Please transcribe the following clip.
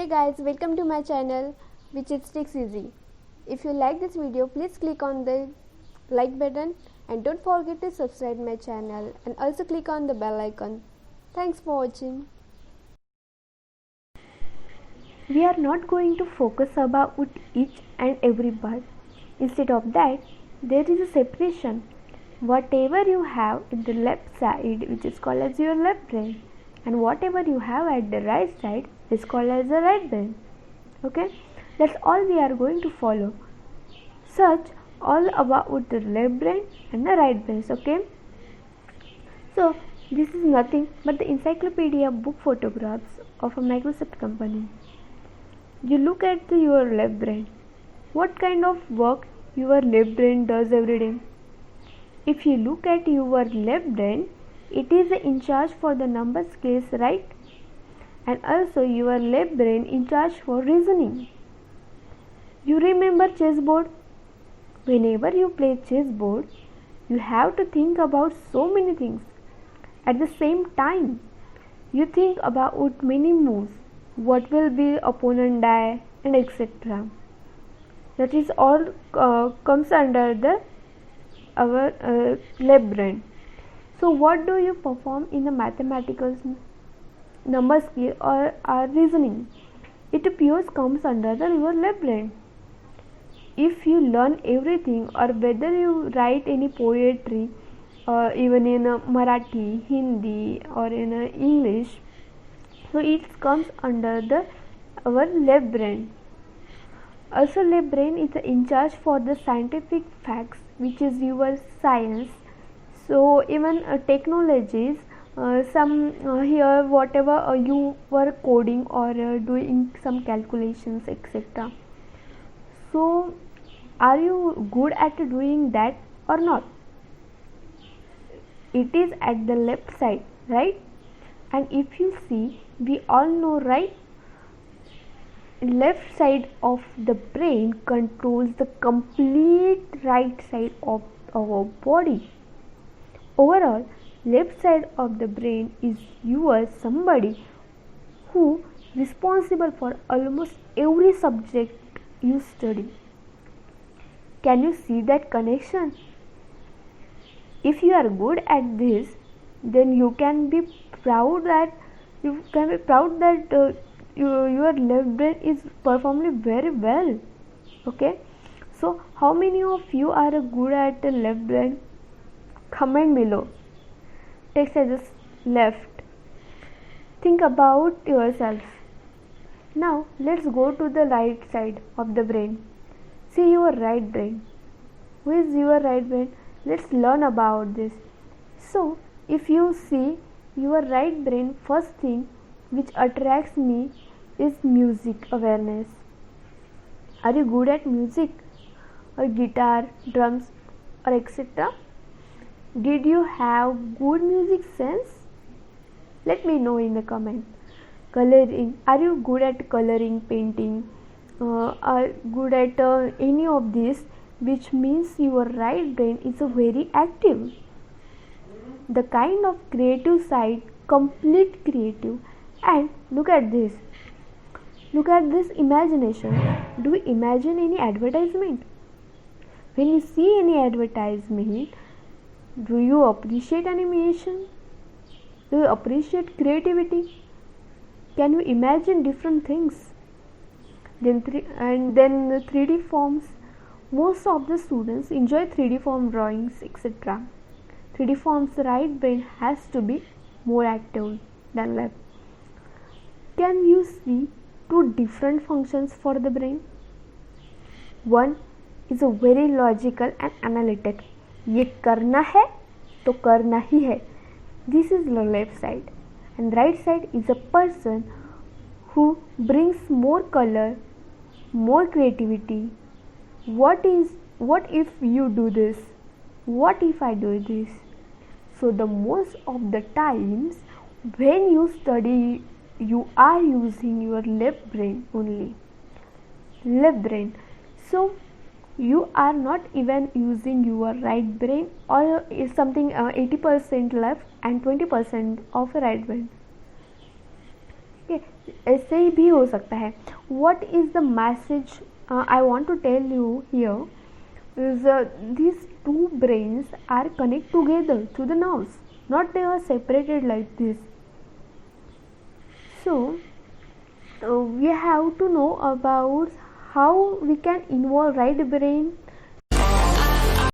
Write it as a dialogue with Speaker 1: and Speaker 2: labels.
Speaker 1: Hey guys, welcome to my channel which is Tricks Easy. If you like this video, please click on the like button and don't forget to subscribe my channel and also click on the bell icon. Thanks for watching. We are not going to focus about each and every part. Instead of that, there is a separation. Whatever you have in the left side, which is called as your left brain, and whatever you have at the right side is called as the right brain. Okay, that's all we are going to follow. Search all about the left brain and the right brains. Okay, so this is nothing but the encyclopedia book photographs of a Microsoft company. You look at your left brain. What kind of work your left brain does every day? If you look at your left brain, it is in charge for the number skills, right? And also your left brain in charge for reasoning. You remember chessboard? Whenever you play chessboard, you have to think about so many things. At the same time, you think about many moves, what will be opponent die, and etc. That is all comes under the our left brain. So what do you perform in the mathematical number skill or reasoning? It pure comes under your left brain. If you learn everything, or whether you write any poetry, even in Marathi, Hindi, or in English, so it comes under our left brain. Also, left brain is in charge for the scientific facts, which is your science. So even technologies, some here whatever you were coding or doing some calculations, etc. So are you good at doing that or not? It is at the left side, right? And if you see, we all know, right? Left side of the brain controls the complete right side of our body. Overall, left side of the brain is somebody who responsible for almost every subject you study. Can you see that connection? If you are good at this, then you can be proud that your left brain is performing very well. Okay, so how many of you are good at the left brain? Comment below. Text as left. Think about yourself. Now let's go to the right side of the brain. See your right brain. Who is your right brain? Let's learn about this. So if you see your right brain, first thing which attracts me is music awareness. Are you good at music or guitar, drums, or etc.? Did you have good music sense? Let me know in the comment. Coloring. Are you good at coloring, painting? Are good at any of this, which means your right brain is very active. The kind of creative side, complete creative. And look at this. Look at this imagination. Do you imagine any advertisement? When you see any advertisement, do you appreciate animation? Do you appreciate creativity? Can you imagine different things? Then 3D forms. Most of the students enjoy 3D form drawings, etc. 3D forms, right brain has to be more active than left. Can you see two different functions for the brain? One is a very logical and analytic. ये करना है तो करना ही है. This is the left side. And right side is a person who brings more color, more creativity. What if you do this? What if I do this? So the most of the times when you study, you are using your left brain only. Left brain. So you are not even using your right brain, or is something 80% left and 20% of right brain. Okay, ऐसे ही भी हो सकता है. What is the message I want to tell you here is these two brains are connected together through the nerves, not they are separated like this. So we have to know about how we can involve right brain